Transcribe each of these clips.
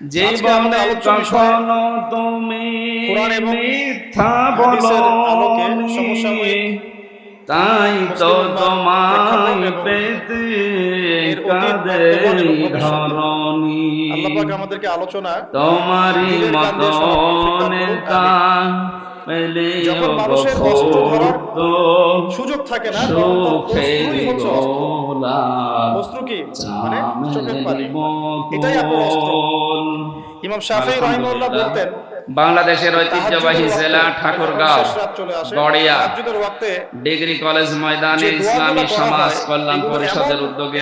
জীবনে কখনো তুমি মিথ্যা বলোনি, তাই তো তোমায় পেতে কাঁদে ধরণী। আল্লাহ পাক আমাদেরকে আলোচনা তোমারই মতো নেতা পেলে যখন মানুষের অস্ত্র ধরার সুযোগ থাকে না, তখন তার অস্ত্রই হচ্ছে অস্ত্র। অস্ত্র কি? মানে চোখের পানি, এটাই আপনার অস্ত্র। ইমাম শাফিঈ রাহিমাহুল্লাহ বলতেন, বাংলাদেশের ঐতিহ্যবাহী জেলা ঠাকুরগাঁও গড়িয়া ডিগ্রি কলেজ ময়দানে ইসলামী সমাজ কল্যাণ পরিষদের উদ্যোগে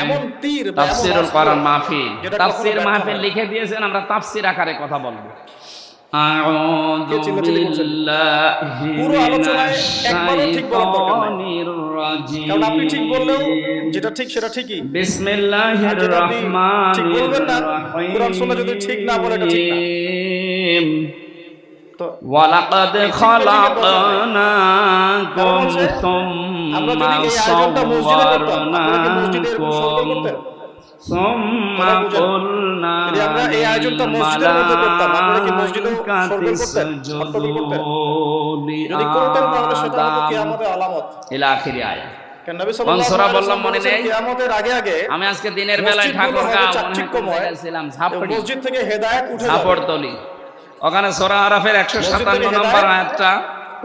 তাফসিরুল কোরআন মাহফিল, তাফসির মাহফিল লিখে দিয়েছেন, আমরা তাফসির আকারে কথা বলবো। আউযু বিল্লাহি মিনাশ শাইতানির রাজিম। কারণ আপনি ঠিক বললেও যেটা ঠিক সেটা ঠিকই। বিসমিল্লাহির রহমানির রহিম। কুরআন সুন্নাহ যদি ঠিক না বলে এটা ঠিক না। ওয়ালাকাদ খালাকনাকুম সুম্মা সাওয়ারনাকুম সুম্মা কুলনা এই আয়োজনটা মসজিদের মধ্যে করতাম, আপনারা কি মসজিদেও সরগোল করতেন, হট্টগোল করতেন? যদি করতেন তাহলে সেটা হতো কিয়ামতের আলামত। ইলা আখিরি আয়াত। বংশরা বললাম মনে নেই, কিয়ামতের আগে আগে আমি আজকে দিনের বেলায় ঠাকুরগাঁও ছিলাম, মসজিদ থেকে হেদায়েত উঠে যাবে, ঝাপড়তলি, ওখানে সূরা আরাফের 157 নম্বর আয়াতটা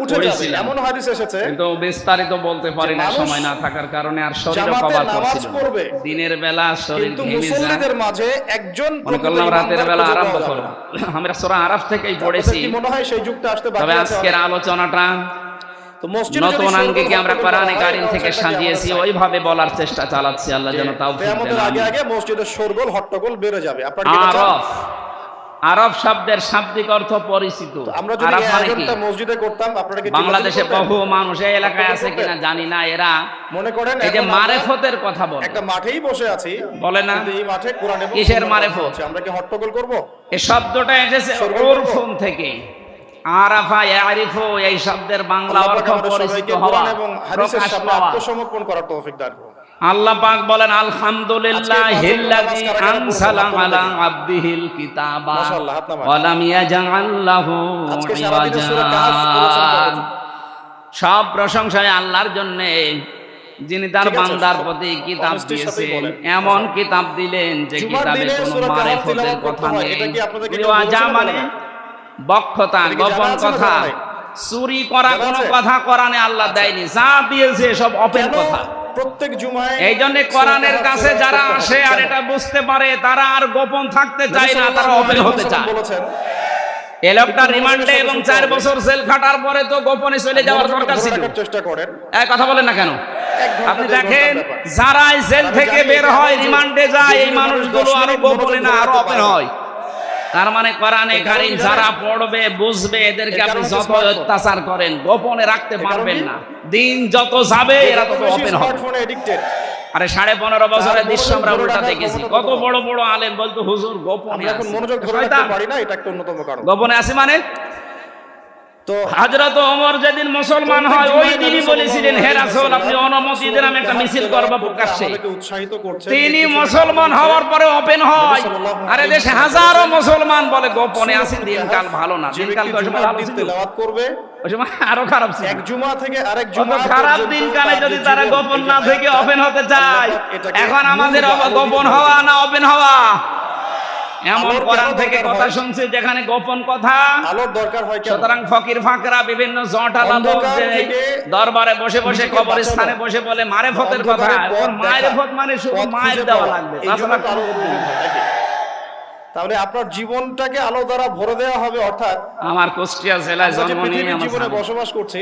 উঠে যাবে, এমন হাদিস এসেছে। কিন্তু বিস্তারিত বলতে পারি না, সময় না থাকার কারণে, আর শরীর কভার করছিল। দিনের বেলা শরীর ঘেমে যায়, মুসল্লিদের মাঝে একজন মনে করলাম রাতের বেলা আরম্ভ করব। আমরা সূরা আরাফ থেকেই পড়েছি, কি মনে হয় সেই যুগটা আসতে বাকি আছে? তবে আজকের আলোচনাটা নতুন আঙ্গিকে আমরা কোরআনে কারীম থেকে সাজিয়েছি, ওইভাবে বলার চেষ্টা চালাচ্ছি। আল্লাহ যেন তাওফিক দেন। কিয়ামতের আগে আগে মসজিদের শোরগোল হট্টগোল বেড়ে যাবে। আপনারা কি আরফ, আরব শব্দের শাব্দিক অর্থ পরিচিত। আমরা যদি এই আয়োজনটা মসজিদে করতাম, আপনারা কি বাংলাদেশে বহু মানুষ এই এলাকায় আছে কিনা জানি না, এরা মনে করেন এই যে মারেফতের কথা বলে, একটা মাঠেই বসে আছি বলে না, এই মাঠে কোরআন এবং কিসের মারেফত? আমরা কি হট্টগোল করব? এই শব্দটা এসেছে উরফুন থেকে, আরাফা ইয়ারিফু, এই শব্দের বাংলা অর্থ পরিচিত হওয়া এবং হাদিসের সামনে আত্মসমর্পণ করার তৌফিক দান করুন। আল্লাহ পাক বলেন, আলহামদুলিল্লাহিল্লাযী আনসালা আলা আবদিহিল কিতাবা ওয়া লাম ইয়াজআল লাহু ইওয়াজা। সব প্রশংসা আল্লাহর জন্য, যিনি তার বান্দার প্রতি কিতাব দিয়েছেন, এমন কিতাব দিলেন যে কিতাবে কোনো মারিফতের কথা নেই। ইওয়াজা মানে বক্ষতা, গোপন কথা, চুরি করা কোনো কথা কোরআনে আল্লাহ দেয়নি, যা দিয়েছে সব ওপেন কথা। প্রত্যেক জুমায় এই জন্য কোরআনের কাছে যারা আসে আর এটা বুঝতে পারে, তারা আর গোপন থাকতে চায় না, তারা ওপেন হতে চায়। এই লোকটা রিমান্ডে এবং 4 বছর জেল খাটার পরে তো গোপনে চলে যাওয়ার দরকার ছিল। চেষ্টা করেন, এই কথা বলেন না কেন? আপনি দেখেন যারা জেল থেকে বের হয়, রিমান্ডে যায়, এই মানুষগুলো আরো গোপনে না, আরো ওপেন হয়। তার মানে কোরআনে কারীম যারা পড়বে বুঝবে, এদেরকে আপনি যত অত্যাচার করেন গোপনে রাখতে পারবেন না। দিন যত যাবে এরা তত ওপেন হবে। আরে 15.5 বছরের দৃশ্য আমরা উল্টা দেখেছি। কত বড় বড় আলেম বলতো হুজুর গোপনে আছে, এখন মনোযোগ ধরে রাখতে পারি না, এটা একটা অন্যতম কারণ। গোপনে আছে মানে তো হযরত ওমর যেদিন মুসলমান হয় ওই দিনই বলেছিলেন, হে রাসূল আপনি অনুমতি দেন আমি একটা মিছিল করব প্রকাশ্যে। তিনি মুসলমান হওয়ার পরে ওপেন হয়। আরে দেশে হাজারো মুসলমান বলে গোপনে আছে, দিনকাল ভালো না। দিনকাল কত ভালো ছিল, তেলাওয়াত করবে ওই সময় আরো খারাপ ছিল। এক জুমা থেকে আরেক জুমা খারাপ দিনকালে যদি তারা গোপন না থেকে ওপেন হতে চায়, এখন আমাদের গোপন হওয়া না ওপেন হওয়া? এমন কোরআন থেকে কথা শুনছি যেখানে গোপন কথা আলোর দরকার হয়। সুতরাং ফকির ফাকরা বিভিন্ন জটালা লোক দরবারে বসে বসে কবরস্থানে বসে বলে মারেফতের কথা। মারেফত মানে শুধু মায়ের দেওয়া লাগবে, তাহলে আপনার জীবনটাকে আলো দ্বারা ভরে দেওয়া হবে। অর্থাৎ আমার কুষ্টিয়া জেলায় জন্ম নিয়ে জীবনে বসবাস করছি,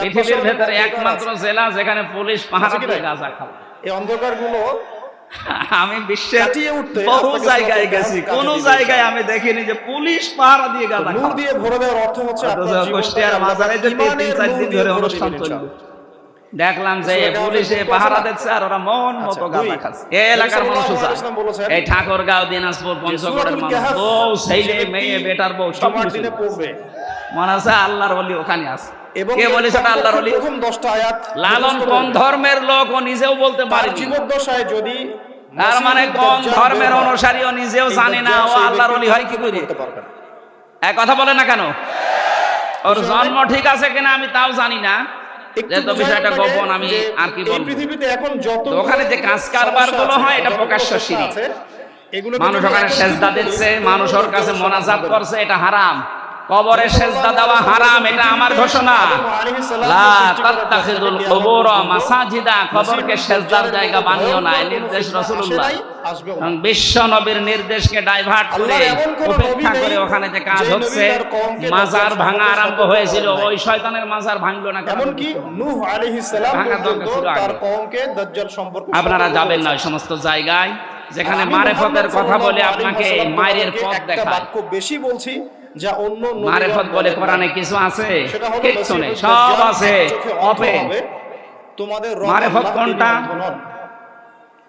পৃথিবীর ভেতরে একমাত্র জেলা যেখানে পুলিশ পাহারা দিয়ে গাঁজা খায়। এই অন্ধকারগুলো আমি বিশ্বের বহু জায়গায় গেছি, কোন জায়গায় আমি দেখিনি যে পুলিশ পাহারা দিয়ে গাঁজা খায়। নূর দিয়ে ভরে দেওয়ার অর্থ হচ্ছে আপনার কুষ্টিয়ার মাজারে যে 3-4 দিন ধরে অনুষ্ঠান চলবে, দেখলাম যে পুলিশে পাহারা দিচ্ছে আর ওরা মন মতো গাঁজা খাচ্ছে। এই এলাকার মানুষ, এই ঠাকুরগাঁও, দিনাজপুর, পঞ্চগড়ের মানুষ, বউ ছেলে মেয়ে বেটার বউ সব দিনে পড়বে। মনে আছে আল্লাহর ওলি ওখানে আছে। কে বলেছে আল্লাহর ওলি? প্রথম 10টা আয়াত লালন কোন ধর্মের লোক ও নিজেও বলতে পারে। জীবদ্দশায় যদি তার মানে কোন ধর্মের অনুসারীও নিজেও জানে না ও আল্লাহর ওলি হয় কি করে। এক কথা বলে না কেন? ওর জন্ম ঠিক আছে কিনা আমি তাও জানি না, যেহেতু বিষয়টা গোপন আমি আর কি বলবো। পৃথিবীতে এখন যত ওখানে যে কাজ কারবার গুলো হয় এটা প্রকাশ্য শিরক। মানুষ ওখানে সেজদা দিচ্ছে, মানুষ ওর কাছে মোনাজাত করছে, এটা হারাম। কবরে সেজদা দেওয়া হারাম, এটা আমার ঘোষণা। লা তাত্তাখিযুল কুবুর মাসাজিদা, কবরকে সেজদার জায়গা বানিও না, এই নির্দেশ রাসূলুল্লাহ। বিশ্ব নবীর নির্দেশকে ডাইভার্ট করে উপেক্ষা করে ওখানে যে কাজ হচ্ছে, মাজার ভাঙা আরম্ভ হয়েছিল, ওই শয়তানের মাজার ভাঙলো না। এমনকি নূহ আলাইহিস সালাম পর্যন্ত তার কওমকে দাজ্জাল সম্পর্কে আপনারা যাবেন না ওই সমস্ত জায়গায় যেখানে মারেফতের কথা বলে আপনাকে মায়ের পথ দেখায়। খুব বেশি বলছি যা অন্য মারেফত বলে কোরআনে কিছু আছে? কিচ্ছু নেই, সব আছে ওপেন। তোমাদের মারেফত কোনটা?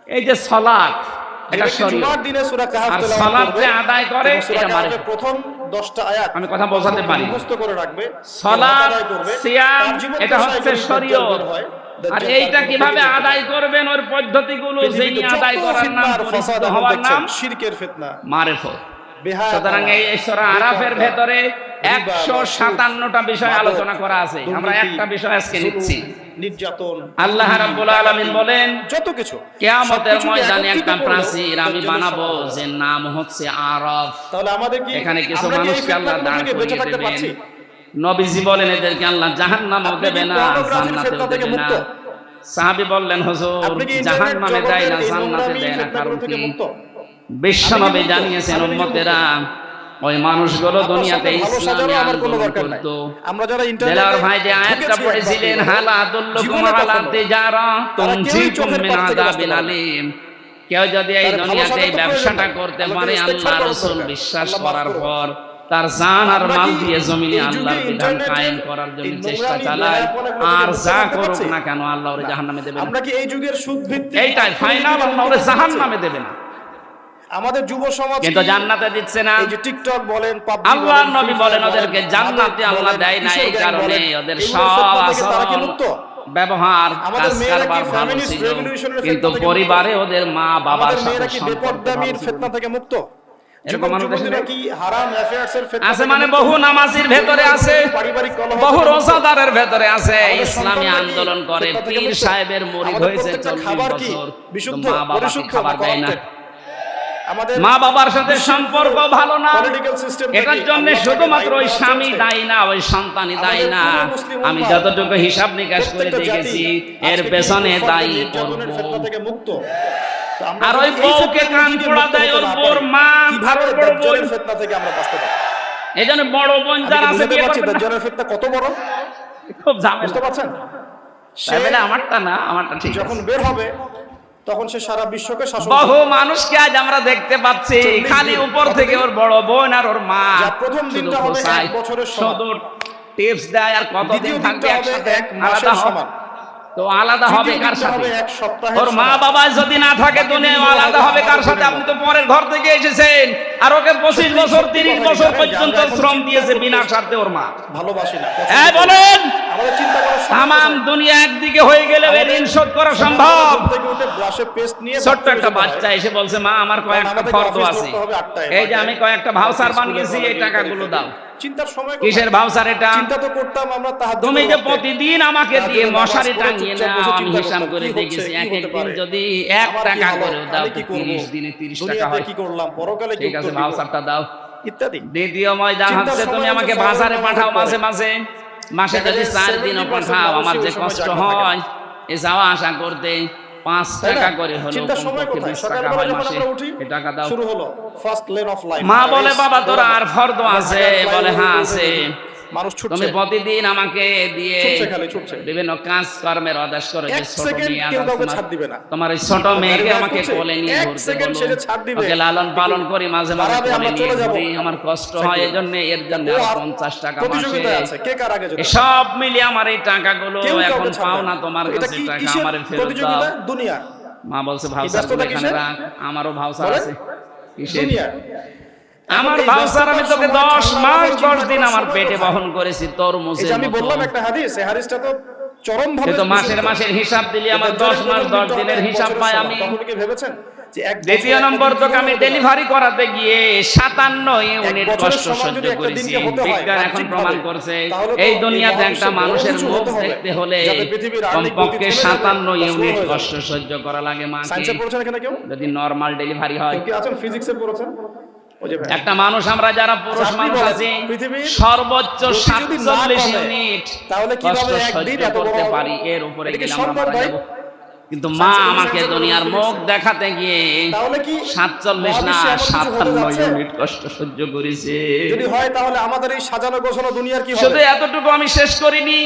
এই যে সালাত, এটা শরীয়ত। জুমার দিনে সূরা কাহফ আর তেলাওয়াত সালাত করবে, যে আদায় করে এটা মারেফত। প্রথম 10টা আয়াত আমি কথা বোঝাতে পারি। মুখস্থ করে রাখবে। সালাত, সিয়াম, এটা হচ্ছে শরীয়ত। আর এইটা কিভাবে আদায় করবেন, ওর পদ্ধতিগুলো যেই আদায় করার নাম, পরিচিত হওয়ার নাম শিরকের ফিতনা, মারেফত। সুতরাং এই সূরা আরাফের ভেতরে 157টা বিষয় আলোচনা করা আছে। আমরা একটা বিষয় আজকে নিচ্ছি, নির্যাতন। আল্লাহ রাব্বুল আলামিন বলেন যত কিছু কিয়ামতের ময়দানে একটা প্রাচীর আমি বানাবো, যে নাম হচ্ছে আরাফ। তাহলে আমাদের কি এখানে কিছু মানুষকে আল্লাহ দাঁড় করিয়ে দেবেন। নবীজি বলেন এদেরকে আল্লাহ জাহান্নামও দেবে না, জান্নাতেও দেবে না। সাহাবী বললেন হুজুর জাহান্নামে দেয় না, জান্নাতে দেয় না, কারণ কি? বিশ্বনবী জানিয়েছেন উম্মতেরা ওই মানুষগুলো দুনিয়াতে ইসলামে আন্দোলন করত। দেলাওয়ার ভাই যে আয়াতটা পড়েছিলেন, হাল আদুল্লুকুম আলা তিজারা তুনজিকুম মিন আযাবিন আলীম, কেউ যদি এই দুনিয়াতে এই ব্যবসাটা করতে পারে আল্লাহ রাসূল বিশ্বাস করার পর, তার জান আর মাল দিয়ে জমিনে আল্লাহর বিধান কায়েম করার জন্য চেষ্টা চালায়, আর যা করুক না কেন আল্লাহ ওরে জাহান্নামে দেবে না। আমরা কি এই যুগের সুদ ভিত্তিক এইটাই ফাইনাল, আল্লাহ ওরে জাহান্নামে দেবে না। আমাদের যুব সমাজ কিন্তু জান্নাতে দিচ্ছে না। এই যে টিকটক বলেন, পাবজি আল্লাহর নবী বলেন ওদেরকে জান্নাতে আল্লাহ দেয় না, এই কারণে ওদের সব আচরণ ব্যবহার কাজ কারবার ভালো ছিল, কিন্তু পরিবারে ওদের মা বাবার সাথে সম্পর্ক ফিতনা থেকে মুক্ত। এরকম মানুষ কি হারাম অ্যাফেয়ার্স এর ফিতনা আছে, মানে বহু নামাজির ভেতরে আছে, বহু রোজাদারের ভেতরে আছে, ইসলামী আন্দোলন করে, পীর সাহেবের মুরিদ হয়েছে 40 বছর, মা বাবাকে খাবার দেয় না, মা বাবার সাথে সম্পর্ক ভালো না। এটার জন্য শুধুমাত্র ওই স্বামী দায়ী না, ওই সন্তানই দায়ী না। আমি যতটুকু হিসাব নিকাশ করে দেখেছি এর পেছনে দায়ী করব। আর ওই বউকে কান পোড়া দেয় ওর বউর মা, আর ওর বড় বোন। ফিতনা থেকে আমরা বাঁচতে পারি। এইজন্য বড় বোন যারা আছে বিয়ে করবে না। দাজ্জালের ফিতনা কত বড়, খুব ঝামেলা, বুঝতে পারছেন? সে আমারটা না, আমারটা ঠিক আছে। যখন বের হবে তখন সে সারা বিশ্বকে শাসন করবে। বহু মানুষকে আজ আমরা দেখতে পাচ্ছি খালি উপর থেকে ওর বড় বোন আর ওর মা প্রথম দিনটা হবে 1 বছরের শুধু টিপস দেয়, আর কতদিন থাকবে একসাথে 1 মাসের সমান। তো আলাদা হবে কার সাথে? এক সপ্তাহের ওর মা বাবা যদি না থাকে দুনিয়ায়, আলাদা হবে কার সাথে? আপনি তো পরের ঘর থেকে এসেছেন, আর ওকে 25 বছর 30 বছর পর্যন্ত শ্রম দিয়েছে বিনা স্বার্থে ওর মা। ভালোবাসি না, হ্যাঁ বলেন। আমাদের চিন্তা করা তামাম দুনিয়া একদিকে হয়ে গেলে এর ঋণ শোধ করা সম্ভব? থেকে উঠে ব্রাশে পেস্ট নিয়ে ছোট্ট একটা বাচ্চা এসে বলছে মা আমার কয়েকটা ফর্দ আছে, এই যে আমি কয়েকটা ভাউচার বানিয়েছি, এই টাকাগুলো দাও। চিন্তার সময় কিসের ভাউচার এটা? চিন্তা তো করতাম আমরা তাহাজ্জুদ। তুমি যে প্রতিদিন আমাকে দিয়ে মশারি টাঙিয়ে নাও, আমি হিসাব করে দেখেছি এক একদিন যদি 1 টাকা করে দাও, 30 দিনে 30 টাকা হয়। কি করলাম পরকালে কি? ঠিক আছে ভাউচারটা দাও ইত্যাদি। দ্বিতীয় ময়দান হচ্ছে তুমি আমাকে বাজারে পাঠাও মাঝে মাঝে, মাসে যদি 4 দিনও পাঠাও, আমার যে কষ্ট হয় এই যাওয়া আসা করতে, 5 টাকা করে হলো চিন্তার সময় কোথায়? 20 টাকা সকালবেলা হয় যখন মাসে, আমরা উঠি এই টাকা দাও। শুরু হলো ফার্স্ট লেন অফ লাইফ। মা বলে বাবা তোর আর ফরদ আছে? বলে হ্যাঁ আছে। মানুষ ছুটছে, তুমি প্রতিদিন আমাকে দিয়ে ছুটছে বিভিন্ন কাজ কর্মের আদেশ করে, যে ছোট মেয়ে কেউ কাউকে আছে ছাড় দিবে না। তোমার এই ছোট মেয়েকে আমাকে কোলে নিয়ে ঘুরতে বলো, ওকে লালন পালন করি, মাঝে মাঝে কোলে নিয়ে ঘুরি, আমার কষ্ট হয়, এর জন্য 50 টাকা মাসে। কে কার আগে? সব মিলিয়ে আমার এই টাকাগুলো এখন পাও না, তোমার কাছে টাকা আমার ফেরত দাও। দুনিয়া। মা বলছে ভাউচার এখানে রাখ, আমারও ভাউচার আছে। কিসের? আমার ভাউচার আমি তোকে 10 মাস 10 দিন আমার পেটে বহন করেছি তরমুজের মতো। আমি বললাম একটা হাদিস, এই হাদিসটা তো চরম ভাবে তো মাসের হিসাব দিলি আমার 10 মাস 10 দিনের হিসাব পাই আমি। তখন কি ভেবেছেন যে এক দ্বিতীয় নম্বর তো আমি ডেলিভারি করাতে গিয়ে 57 ইউনিট বছরের কষ্ট সমান সহ্য যদি একটা করেছি। দিনকে হতে হয় বিজ্ঞান এখন বাহ্যিকভাবে, প্রমাণ করছে তাহলে তো এই এই দুনিয়াতে একটা মহাবিশ্বে মানুষের বড় মুখ কিছু হতে হবে, দেখতে হলে যাতে পৃথিবীর আর্নিক গতি কমপক্ষে থেমে যাবে 57 বা slow ইউনিট হয়ে যাবে। কষ্ট সহ্য করা লাগে মাকে, সায়েন্সে পড়েছেন এখানে কেউ? যদি নরমাল ডেলিভারি হয়। কেউ কি আছেন ফিজিক্সে পড়েছেন? ওই যে ভাই, একটা মানুষ, আমরা যারা পুরুষ আপনি মানুষ বলেন, আছি, পৃথিবীর সর্বোচ্চ গতি যদি না 47 কমে, ইউনিট তাহলে কষ্ট কিভাবে সহ্য একদিন এত করতে বড় পারি, এর উপরে এটা কি গেলে আমরা সম্ভব মারা ভাই? যাবো। কিন্তু মা আমাকে দুনিয়ার মুখ দেখাতে গিয়ে তাহলে কি 47 না মহাবিশ্বে এমন কিছু হতে 57 যাচ্ছে? ইউনিট কষ্ট সহ্য করেছে। যদি হয় তাহলে আমাদের এই সাজানো গোছানো দুনিয়ার কি শুধু হবে? এতটুকু আমি শেষ করিনি,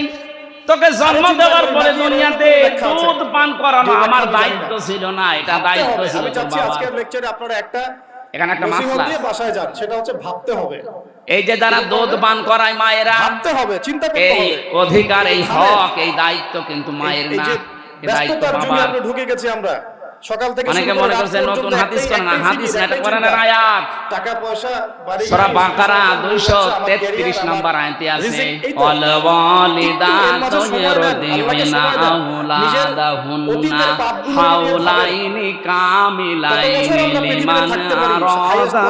তোকে জন্ম চিন্তা দেওয়ার করি, পরে বাকি দুনিয়াতে এর ব্যাখ্যা আছে। দুধ পান করানো যে ব্যাখ্যা আমার আমি জানি না। দায়িত্ব ছিল না, এটা ভাবতে দায়িত্ব হবে। ছিল আমি তোর চাচ্ছি বাবার। আজকের লেকচারে আপনারা একটা এখানে একটা নসিহত মাসলা, দিয়ে বাসায় যান, সেটা হচ্ছে ভাবতে হবে। এই যে যারা দুধ পান করায় মায়েরা, ভাবতে হবে, চিন্তা করতে এই হবে। অধিকার, এই হক, এই দায়িত্ব কিন্তু মায়ের এই না, যে এই দায়িত্ব ব্যস্ততার যুগে বাবার। আমরা ঢুকে গেছি আমরা, সকাল থেকে অনেকে শুরু করে মনে রাত করছে পর্যন্ত নতুন হাদিস করে না, একটাই হাদিস না, ফিকির, এটা একটাই কোরআনের চিন্তা। আয়াত। টাকা পয়সা, বাড়ি সূরা গাড়ি, বাকারা আমার 233 ক্যারিয়ার, নম্বর আমার আয়াতে আছে, রিজিক, এই তো। ওয়াল ওয়ালিদাতু একটু এর মাঝে সময় নেন, আল্লাহকে ইউরদিউনা সময় দেন। নিজের আওলাদাহুন্না অতীতের পাপগুলো নিয়ে হাওলাইনি কামিলাইনি লিমান আরাদা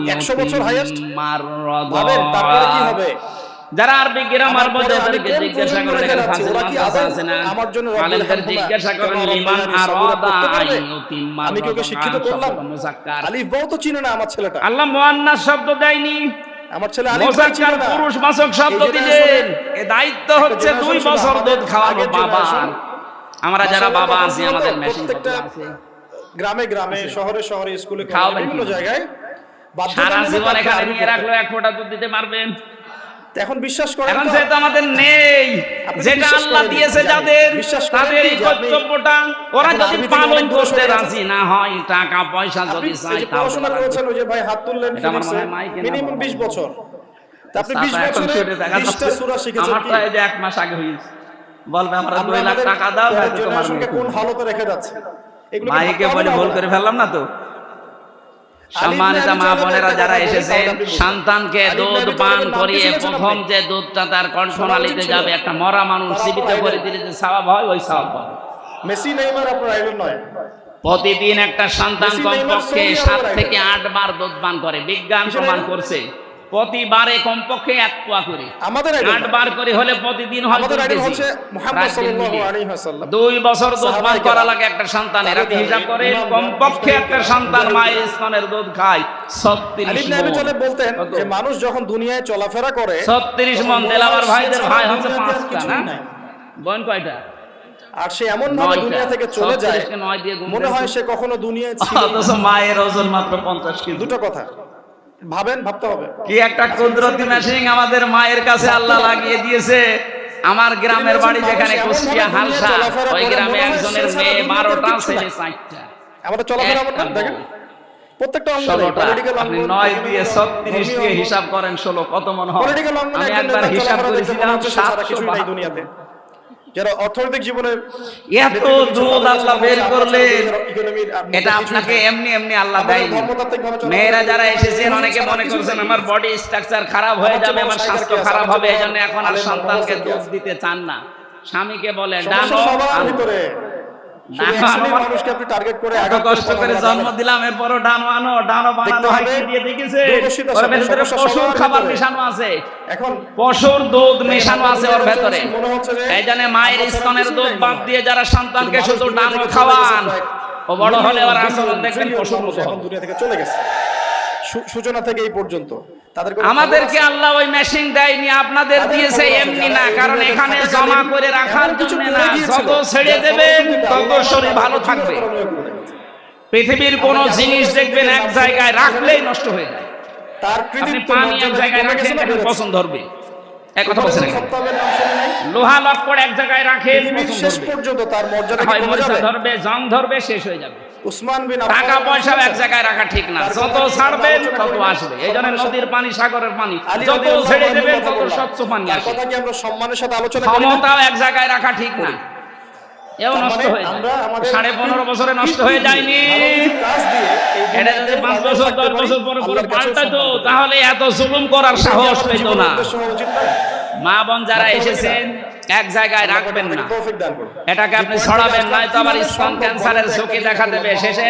100 বছর highest? মাররাদা। ভাবেন তারপরে কি হবে? যারা আরবি গ্রামার আমার বোঝে পরে আমি ওদেরকে কোন জিজ্ঞাসা প্রজন্মে করেন, রেখে এখানে যাচ্ছি? ফাজিল ওরা কি মাদ্রাসা আদৌ আছে না, আমার জন্য রব্বুল আলেমদের হামদুলিল্লাহ জিজ্ঞাসা করেন কেমন লিমান রব্বুল আলামিন আরাদা করতে পারবে? আইয়ুতিম্মা আমি কি ওকে শিক্ষিত করলাম? মুযাক্কার। আলিফ বাও তো চিনে না আমার ছেলেটা, আল্লাহ মুয়ান্নাস শব্দ দেয়নি, আমার ছেলে আলিফ বাও চিনে মুযাক্কার না। পুরুষ বাচক শব্দ এই দিলেন। জেনারেশনে এ দায়িত্ব হচ্ছে 2 জেনারেশন বছর আমাদের দুধ খাওয়ানো আগের বাবার। জেনারেশন। আমরা যারা মাশাআল্লাহ, বাবা তখন আছি, কি হতো? আমাদের মেশিন প্রত্যেকটা আছে, গ্রামে গ্রামে, শহরে শহরে, স্কুলে খাওয়াবেন কলেজে, বিভিন্ন কি? জায়গায় সারা বাধ্যতামূলক জীবন একটা এখানে আলিফ নিয়ে পড়তে। রাখলো 1 ফোঁটা দুধ দিতে পারবেন? এখন বিশ্বাস করেন এখন তো? যেহেতু আমাদের নেই, আপনি যেটা বিশ্বাস আল্লাহ করেন, দিয়েছে জানি। যাদের, বিশ্বাস করেন তাদের কি এই যে আপনি কর্তব্যটা ওরা এখন যদি আরবি থেকে পালন অনেক দূরে করতে সরে গেছেন। রাজি না হয়, টাকা পয়সা আপনি যদি এই চাই যে তাও পড়াশোনা দেওয়া করেছেন, লাগবে। ওই যে ভাই হাত তুললেন এটা আমার মনে ফিজিক্সে, হয় মাইকে না মিনিমাম বাবা। 20 বছর। তা আপনি চাচা 20 এখন বছরে শুনে দেখা 20টা যাচ্ছে, সূরা শিখেছেন কি? আমারটা এই যে 1 মাস আগে হয়েছে, বলবে আমরা আমরা 2 লাখ আমাদের টাকা দাও, পরের তাহলে তোমার জেনারেশনকে মেয়ে কোন করবে। হালতে রেখে যাচ্ছে? এগুলো কি মাইকে ভাবতে বলে হবে ভুল না? করে ফেললাম না তো? সম্মানিত মা বোনেরা যারা এসেছেন, সন্তানকে দুধ পান করিয়ে প্রথম যে দুধটা তার কণ্ঠনালীতে যাবে, একটা মরা মানুষ জীবিত করে দিলে যে সওয়াব হয়, ওই সওয়াব পাবে। মেসি নেইমার আপনার আইডল নয়। প্রতিদিন একটা সন্তান মেসি, নেইমার, কমপক্ষে সৌদি 7 আরবের থেকে 8 বার দুধ পান করে, বিজ্ঞান প্রমাণ করছে। প্রতিবারে কমপক্ষে 1 পোয়া করে, আমাদের আইডল 8 বার করে হলে প্রতিদিন হয় আমাদের 2 আইডল কেজি। হচ্ছে মুহাম্মদ সাল্লাল্লাহু আলাইহি ওয়াসাল্লাম। 2 বছর দুধ পান সাহাবায়ে করা কেরাম। লাগে একটা সন্তানের। আপনি তাদের হিসাব করেন, ইমাম, কমপক্ষে একটা সন্তান মায়ের স্তনের দুধ খায় 36 আলী ইবনে আবি মণ। তালেব বলতেন কত? যে মানুষ যখন দুনিয়ায় চলাফেরা করে 36 মণ। তখন দেলাওয়ার মনে হয় ভাইদের সে ভাই ছাড়া হচ্ছে দুনিয়াতে আর 5টা কিছুই না? নাই। বোন কয়টা? আর সে এমন ভাবে 9টা। দুনিয়া থেকে চলে যায়, 36 কে 9 দিয়ে গুণ মনে হয় সে কখনো দুনিয়ায় ছিল না। অথচ মায়ের ওজন মাত্র 50 কেজি। দুটো কথা ভাবেন, ভাবতে হবে। কি একটা কুদরতি মেশিন আমাদের মায়ের কাছে আল্লাহ লাগিয়ে দিয়েছে। আমার গ্রামের বাড়ি যেখানে কুষ্টিয়া হালসা, ওই গ্রামে একজনের মেয়ে 12টা, ছেলে 4টা। আমাদের চলাফেরা এমন না, দেখেন প্রত্যেকটা অঙ্গ 16টা। পলিটিক্যাল আপনি 9 দিয়ে 36 দিয়ে হিসাব করেন, 16 কত মন হয়? পলিটিক্যাল অঙ্গ আমি একবার হিসাব করেছিলাম, কিছু নাই 700। দুনিয়াতে। যারা অর্থনৈতিক জীবনে এত দুধ আল্লাহ বের করলেন, এটা আপনাকে এমনি এমনি আল্লাহ দেয়নি। মেয়েরা যারা এসেছেন, অনেকে মনে করছেন আমার বডি স্ট্রাকচার খারাপ হয়ে যাবে, আমার স্বাস্থ্য খারাপ হবে, এই জন্য এখন আর সন্তানকে দুধ দিতে চান না। স্বামীকে বলে ডানো আনো। মানুষকে আপনি টার্গেট করে এত কষ্ট করে জন্ম দিলাম, এরপরও ডানো আনো, ডানো বানানো হয় কি দিয়ে দেখেছে? ওর ভেতরে পশুর খাবার মেশানো আছে, এখন পশুর দুধ মেশানো আছে ওর ভেতরে। মনে হচ্ছে যে এই জন্য মায়ের স্তনের দুধ বাদ দিয়ে যারা সন্তানকে শুধু ডানো খাওয়ান, ও বড় হলে ওর আচরণ দেখবেন পশুর মতো এখন হবে। দুনিয়া থেকে চলে গেছে। সূচনা থেকে এই পর্যন্ত তাদের কোনো আমাদেরকে খবর আছে? আল্লাহ ওই মেশিন দেয়নি, আপনাদের তাদের দিয়েছে খবর আছে, এমনি যারা না, এই কারণ দুনিয়াতে এখানে থাকাকালীন জমা করে রাখার এমন কিছু জন্য করে না। গিয়েছিল, যত ছেড়ে যার দেবেন ফলশ্রুতিতে তত আল্লাহ শরীর ভালো তাদের থাকবে। করণীয় করে গেছে। পৃথিবীর কোন জিনিস দেখবেন এক জায়গায় রাখলেই নষ্ট হয়ে যায়। তার আপনি কৃতিত্ব পানি এক মর্যাদা জায়গায় কমে গেছে রাখেন, না দেখবেন বেড়েছে? পছন্দ ধরবে। এক কথা বলছেন এখানে। খত্তাবের নাম শুনে নাই? লোহা লক্কড় এক জায়গায় রাখেন, পৃথিবীর পছন্দ শেষ ধরবে। পর্যন্ত তার মর্যাদা কি হয় কমে মরিচা যাবে? ধরবে, জং ধরবে, শেষ হয়ে যাবে। উসমান বিন টাকা পয়সাও এক জায়গায় রাখা ঠিক না, তার যত কথা নিয়ে ছাড়বেন আলোচনা তত করি না। আসবে। এই জন্য নদীর পানি, সাগরের পানি আলী যত রাদিয়াল্লাহু ছেড়ে আনহুর দেবেন কথা তত বললাম। স্বচ্ছ পানি তার আসে। কথা কি আমরা সম্মানের সাথে আলোচনা করি না? ক্ষমতাও এক জায়গায় রাখা ঠিক না, এও তার নষ্ট মানে হয়ে আমরা যায়। আমাদের 15.5 বছরে নষ্ট হয়ে যায়নি। ভালো কিছু কাজ দিয়ে এই এটা দুনিয়াতে যদি 5 ভালো বছর থাকতে 10 পারি, বছর পরে আল্লাহর কাছেও পাল্টাতো, সম্মান পাবো। তাহলে এত জুলুম করার সাহস আমাদের পেত জীবনের না। উদ্দেশ্য হওয়া উচিত নয়? মা বোন যারা এসেছেন, এক জায়গায় রাখবেন না, তৌফিক দান করুন। এটাকে আপনি ছড়াবেন, নয়তো আবার স্তন ক্যান্সারের ঝুঁকি দেখা দেবে। শেষে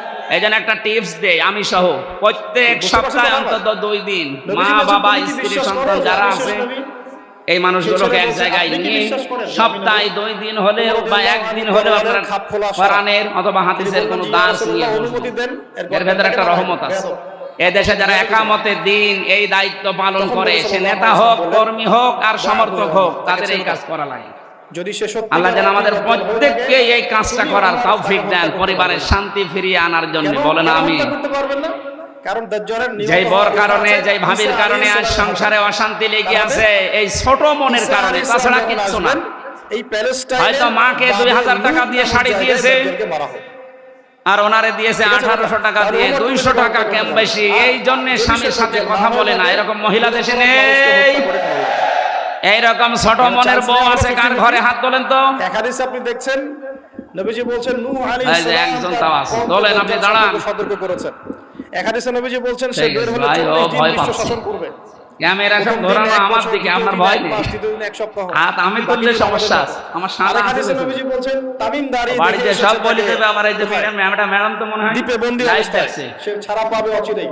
এই জন্য একটা টিপস দেই আমি সহ প্রত্যেক বুঝতে পারছেন সপ্তাহে তো অন্তত 2 দিন নবীজি মা বলছেন, বাবা তুমি কি স্ত্রী বিশ্বাস করো সন্তান যে যারা আমি আছে শেষ নবী? এই মানুষগুলোকে এক জায়গায় আপনি কি নিয়ে বিশ্বাস করেন? সপ্তাহে 2 দিন হলেও বা 1 দিন হলেও আপনারা কোরআনের অথবা হাদিসের কোনো দাস নিয়ে অনুমতি দেন, এর ভেতরে একটা রহমত আছে। এই দেশে যারা একামতের দিন এই দায়িত্ব পালন করে, সে নেতা হোক, কর্মী হোক আর সমর্থক হোক, তাদের এই কাজ করা লাগে। যদি সে সত্যি আল্লাহ যেন আমাদের প্রত্যেককে এই কাজটা করার তৌফিক দেন, পরিবারের শান্তি ফিরিয়ে আনার জন্য। বলেন আমিন। করতে পারবেন না, কারণ দাজ্জালের যেই বর কারণে, যেই ভাবির কারণে আজ সংসারে অশান্তি লেগে আছে, এই ছোট মনের কারণে, তাছাড়া কিচ্ছু না। এই প্যালেস্টাইনে হয়তো মাকে 2000 টাকা দিয়ে শাড়ি দিয়েছে, মারা হোক, আর ওনারে দিয়েছে 1800 টাকা দিয়ে, 200 টাকা কম বেশি, এই জন্য স্বামীর সাথে কথা বলে না। এরকম মহিলা দেশে নেই। এইরকম ছোট মনের বউ আছে কার ঘরে? হাত তোলেন তো। এক হাদিসে আপনি দেখছেন নবীজি বলছেন নূহ আলাইহিস এই যে সালাম একজন তাও আছে। তোলেন, আপনি দাঁড়ান। সতর্ক করেছেন। এক হাদিসে নবীজি বলছেন সে ঠিক বের আছে হলে ভাই, ও 40 দিন ভয় বিশ্ব পাচ্ছে। শাসন করবে। ক্যামেরা সব প্রথম দিন ধরানো এক আমার বছর, দিকে, দ্বিতীয় আপনার দিন ভয় এক নেই। মাস, তৃতীয় দিন এক সপ্তাহ। হাত আমি তুললে সমস্যা আছে, আমার সাদা আরেক হাদিসে হাতে নবীজি বলছেন তামিম দাঁড়িয়ে বাড়িতে সব বলে দেবে। আবার এই যে ম্যাডাম তো মনে হয় দ্বীপে বন্দী লাইভ অবস্থায় দেখছে। সে ছাড়া পাবে অচিরেই।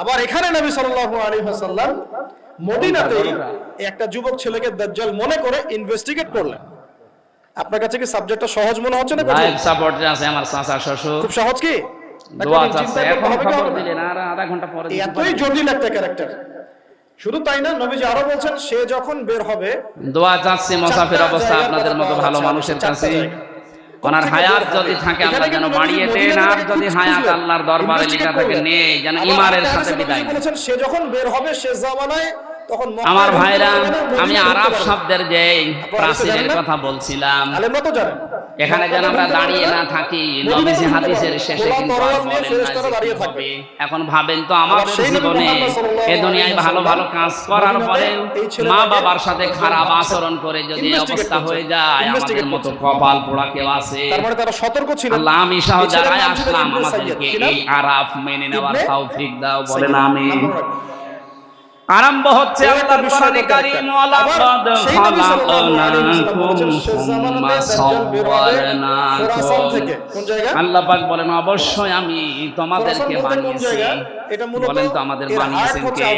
আবার এখানে নবী সাল্লাল্লাহু আলাইহি ওয়াসাল্লাম মদিনাতে একটা যুবক ছেলেকে দাজ্জাল মনে করে ইনভেস্টিগেট করলেন। আপনার কাছে কি সাবজেক্টটা সহজ মনে হচ্ছে না? লাইভ সাপোর্ট আছে আমার চাচা শ্বশুর, খুব সহজ কি? দোয়া আছে। এখন খবর দিলেন আর আধা ঘন্টা পরে দিতে এতই জটিল একটা ক্যারেক্টার। শুধু তাই না, নবীজি আরো বলছেন সে যখন বের হবে, দোয়া চাচ্ছি মুসাফির অবস্থা আপনাদের মতো ভালো মানুষের কাছে, ওনার হায়াত যদি থাকে আল্লাহ যেন বাড়িয়ে দেন, আর যদি হায়াত আল্লাহর দরবারে লেখা থাকে নেই, যেন ঈমানের সাথে বিদায় নেন। বলেছেন সে যখন বের হবে সে জামানায় তখন আমার ভাইরা, আমি আরব শব্দের যে প্রাচীরের কথা বলছিলাম, আলেমরা তো জানেন। এখানে যেন আমরা দাঁড়িয়ে না থাকি। নবীজি হাদিসের শেষে কিন্তু আর বলেন না যে কি হবে। এখন ভাবেন তো আমাদের জীবনে এ দুনিয়ায় ভালো ভালো কাজ করার পরে মা বাবার সাথে খারাপ আচরণ করে যদি এই অবস্থা হয়ে যায়, আমাদের মতো কপাল পোড়া কেউ আছে? তার মানে তারা সতর্ক ছিল। আল্লাহ আমি সহ যারাই আসলাম আমাদেরকে এই আরাফ মেনে নেওয়ার তৌফিক দাও। বলেন আমিন। আরম্ভ হচ্ছে আল্লাহর কোরআনে কারীম, ওয়ালাকাদ খালাকনাকুম সুম্মা সাওয়ারনাকুম। আল্লাহ পাক বলেন অবশ্যই আমি তোমাদেরকে বানিয়েছি। বলেন তো আমাদের বানিয়েছেন কে?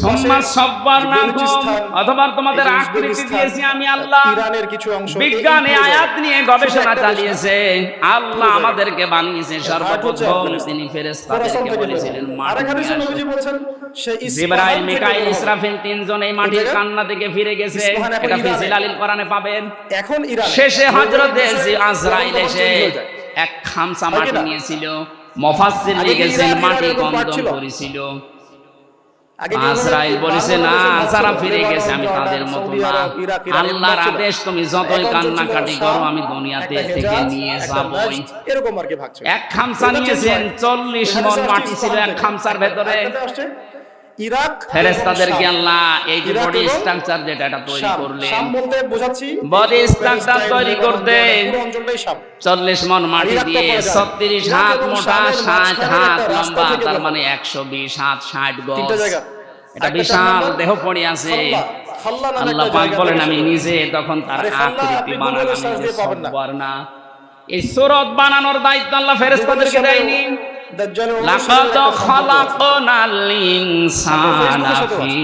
সুম্মা সাওয়ারনাকুম, অথবা তোমাদের আকৃতি দিয়েছি আমি আল্লাহ। ইরানের কিছু অংশ বিজ্ঞানে আয়াত নিয়ে গবেষণা চালিয়েছে। আল্লাহ আমাদেরকে বানিয়েছে সর্বপ্রথম তিনি ফেরেশতাদেরকে বলেছিলেন মাটি নিয়ে আসো। জিবরাইল, মিকাইল, ইসরাফিল তিনজন এই মাটির কান্না থেকে ফিরে গেছে। এটা ফি জিলালিল কোরআনে পাবেন। এখন ইরান শেষে হযরত আজরাইল এসে এক খামসা মাটি নিয়েছিল। মুফাসসির লিখেছেন মাটি কন্দম করেছিল। আজরাইল বলেছে না, যারা ফিরে গেছে আমি তাদের মতো না। আল্লাহর আদেশ, তুমি যতই কান্নাকাটি করো আমি দুনিয়াতে থেকে নিয়ে যাবই। এরকম আর কি ভাগছে। এক খামসা নিয়েছেন, 40 মণ মাটি ছিল এক খামসার ভেতরে। ইরাক ফেরেশতাদেরকে আল্লাহ এই যে বডি স্ট্রাকচার যেটা এটা তৈরি করলেন, শাম বলতে বোঝাচ্ছি বডি স্ট্রাকচার তৈরি করতে পুরো অঞ্চলটাই শাম। 40 মণ মাটি দিয়ে 36 হাত মোটা, 60 হাত লম্বা, তার মানে 120 হাত, 60 গজ। এটা বিশাল দেহ পড়ে আছে। আল্লাহ পাক বলেন আমি নিজে তখন তার আকৃতি বানালাম, সববার না। এই সূরত বানানোর দায়িত্ব আল্লাহ ফেরেশতাদেরকে দেয়নি। লাকাদ খালাকনাল ইনসানা ফি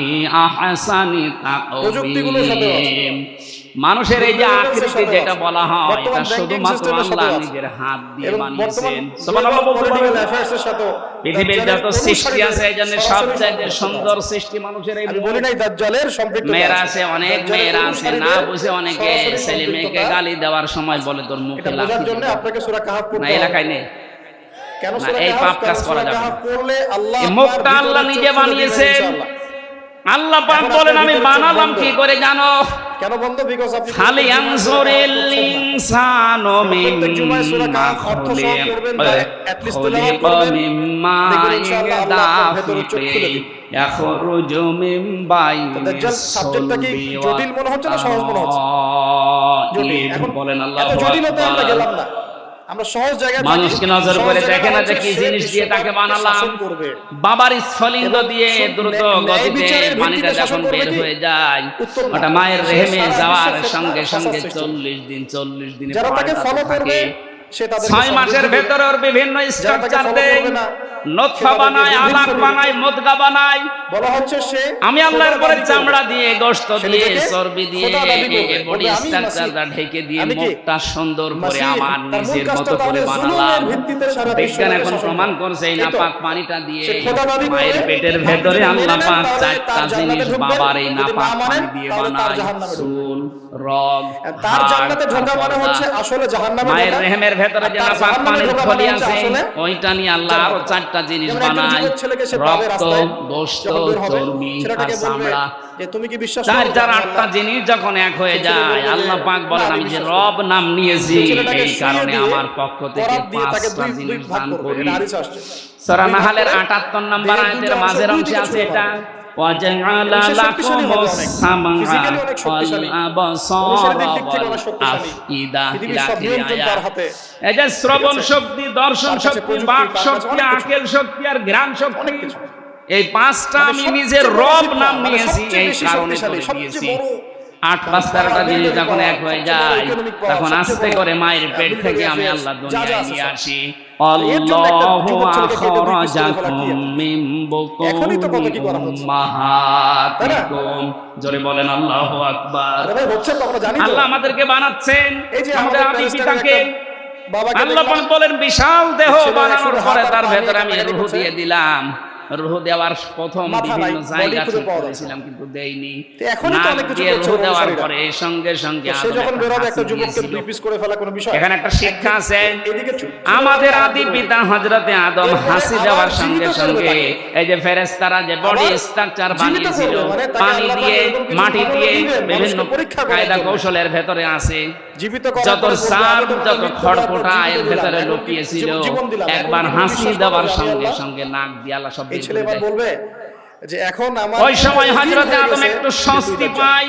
আহসানি তাকওয়িম। মানুষের এই যে আকৃতি যেটা বলা হয়, এটা শুধুমাত্র আল্লাহ নিজের হাত দিয়ে বানিয়েছেন। সুবহানাল্লাহ বলতে পারবেন। পৃথিবীর যত সৃষ্টি আছে এই জন্য সবচেয়ে সুন্দর সৃষ্টি মানুষের এই। বলি নাই দাজ্জালের সম্পৃক্ত মেয়েরা আছে, অনেক মেয়েরা আছে, না বুঝে অনেকে ছেলে মেয়েকে গালি দেওয়ার সময় বলে তোর মুখে লাথি। বোঝার জন্য আপনাকে সূরা কাহফ পড়তে না হবে। এলাকায় নেই, কেন না সূরা এই কাহফ? পাপ কাজ করা যাবে না। পড়লে আল্লাহ এই মুখটা আল্লাহ নিজে বানিয়েছেন। আল্লাহ পাক বলেন আমি বানালাম কি করে জানো? কেন বন্ধ? বিকজ আপনি খালি আনজুরিল ইনসানু মিম্মা খুলিকা মিম্মা ইয়াদাফিরি ইয়াখরুজু মিন বাইনিস সুলবি জটিল মনে হচ্ছে না সহজ মনে হচ্ছে? জটিল। এখন বলেন আল্লাহু এত জটিলতা আমরা আকবার। গেলাম না। আমরা সহজ জায়গায় মানুষকে নজর করে দেখে না যে কি জিনিস দিয়ে তাকে বানালাম। বাবার স্ফলিঙ্গ দিয়ে দ্রুত গতিতে পানিটা যখন বের হয়ে যায়, ওটা মায়ের রেহেমে যাওয়ার সঙ্গে সঙ্গে 40 দিন 40 দিনে যারা তাকে ফলো করবে সে তাদের 6 মাসের ভেতরে ওর বিভিন্ন স্ট্রাকচার দেয়, নতফা বানায়, আলাক বানায়, মুদগা বানায়। বলা হচ্ছে সে আমি আল্লাহর পরে চামড়া দিয়ে, গোশত দিয়ে, নিজেকে চর্বি দিয়ে, খোদা দাবি করবে। বডি বলবে, আমি স্ট্রাকচারটা মাসিহ। ঢেকে দিয়ে আমি কি? মুখটা সুন্দর করে মাসিহ, আমার তার মূল নিজের কাজটা মতো করে তাহলে বানালাম। জুলুমের ভিত্তিতে সারা বিজ্ঞান বিশ্বকে এখন শাসন প্রমাণ করা। করছে এই এই তো। নাপাক পানিটা দিয়ে সে খোদা দাবি মায়ের করবে, পেটের আপনি ভেতরে যদি আল্লাহ মেনে নেন, পাক তাহলে 4টা তার জান্নাতে জিনিস ঢুকবেন। বাবার এই যদি নাপাক না মানেন, পানি দিয়ে তাহলে তার বানায়, জাহান্নামে ঢুকবেন। চুল, রগ, তার হাড়, জান্নাতে ঢোকা আর মানে পর্দা। হচ্ছে আসলে জাহান্নামে মায়ের ঢোকা। রেহেমের ভেতরে যে আর তার নাপাক জাহান্নামে পানির ঢোকা থলি মানে হচ্ছে আছে, আসলে ওইটা নিয়ে আল্লাহ আরো 4টা জিনিস যেমন একজন বানায়, যুবক ছেলেকে সে পাবে রক্ত, রাস্তায়, গোশত, যখন বের হবে, চর্বি আর ছেলেটাকে বলবে চামড়া। যে তুমি কি বিশ্বাস 4 করো 4 যে 8টা জিনিস যখন এক হয়ে সে ছেলে যায়, বলবে, আল্লাহ পাক বলেন না, আমি আমি যে বিশ্বাস রব নাম নিয়েছি, সে ছেলেটাকে এই শুইয়ে কারণে দিয়ে, আমার পক্ষ থেকে করাত দিয়ে তাকে 5টা দুই জিনিস ভাগ দান করবে। করি। এটা হাদিসে আসছে। সূরা দুই ভাগ নাহলের করে 78 নম্বর দেহের আয়াতের দুইটা অংশ মাঝের দুই অংশে দিকে আছে ছুঁড়ে এটা, মারবে। وَجَعَلَ এবং সে শক্তিশালী لَكُمُ হবে অনেক। السَّمْعَ Physically অনেক শক্তিশালী। وَالْأَبْصَارَ অনুসারীদের দিক থেকে অনেক শক্তিশালী। وَالْأَفْئِدَةَ পৃথিবীর ইলা সব আখিরি নিয়ন্ত্রণ তার আয়াত। হাতে। এই যে শ্রবণ ঠিক আছে? শক্তি, দর্শন তার কাছে শক্তি, প্রযুক্তি, বাক তার কাছে শক্তি, অনেক কিছু। আকেল শক্তি আর ঘ্রাণ শক্তি, অনেক কিছু। এই 5টা মানে আমি সবচেয়ে নিজের বড় রব জিনিস, নাম মানে নিয়েছি, সবচেয়ে এই বেশি কারণে শক্তিশালী, করে সবচেয়ে দিয়েছি। বড় 8 5 13টা জিনিস যখন এক হয়ে যায়, economic power, তখন সবচেয়ে আস্তে বড় করে মায়ের পেট military থেকে আমি affairs, আল্লাহ যা যা দুনিয়ায় আছে নিয়ে সব। আসি। এর জন্য একটা আল্লাহু যুবক ছেলেকে কেটে দুই পিস করে ফেলা আখরাজাকুম কি? মিন এখনই তো কত বুতুনি কি করা হচ্ছে। উম্মাহাতিকুম। জোরে বলেন আল্লাহু আকবার। আরে ভাই হচ্ছে তো, আমরা জানি তো। আল্লাহ আমাদেরকে বানাচ্ছেন, এই যে আমাদের আমাদের আদি প্যালেস্টাইনের পিতাকে একটা বাবাকে আল্লাহ দেখলাম, পাক বলেন বিশাল দেহ ছেলে বানানোর একশো পরে হাত আর তার পা ভেতরে নিয়ে আমি কাটাকাটি রূহ করছে। দিয়ে দিলাম। রূহ দেওয়ার প্রথম মাথা নাই, বিভিন্ন জায়গা body খুঁজে ঠিক পাওয়া যাচ্ছে করেছিলাম কিন্তু দেইনি। তো এখনই তো নাক অনেক কিছু দিয়ে করছে রূহ দেওয়ার অনুসারীরা। পরে সঙ্গে সঙ্গে তো সে আদম যখন একটা বেরোবে, হাসি একটা যুবককে দিয়েছিল। দুই পিস করে ফেলা কোনো বিষয়? এখানে একটা শিক্ষা আছে, এদিকে আমাদের আদি পিতা হযরতে আদম এরপরে হাসি আবার দেওয়ার জীবিত সঙ্গে করবে সঙ্গে তাকে। এই যে ফেরেশতারা যে বডি আবার স্ট্রাকচার জীবিত বানিয়েছিল, করবে, মানে তাকে পানি আল্লাহ দিয়ে, পাক এরকম কিছু মাটি ক্ষমতা দিয়ে, দিবেন, বিভিন্ন মানুষকে পরীক্ষা করার কায়দা জন্য। কৌশলের ভেতরে আছে। জীবিত করার যত পরে বলবে, সাপ, আমি তোমাকে যত মৃত্যু খড়পোটা দেওয়ার পর এর জীবিত ভেতরে দিলাম, লুকিয়েছিল, জীবন দিলাম, একবার এখন কি হাসি বিশ্বাস দেওয়ার করবে আমি সঙ্গে আল্লাহ? সঙ্গে নাক দিয়ে আল্লাহ সব এই বের ছেলে করে এবার দেয়। বলবে যে এখন আমার ওই সময় দিন হযরতে হয়ে আদম গেছে, একটু যে স্বস্তি দুইটা পায়,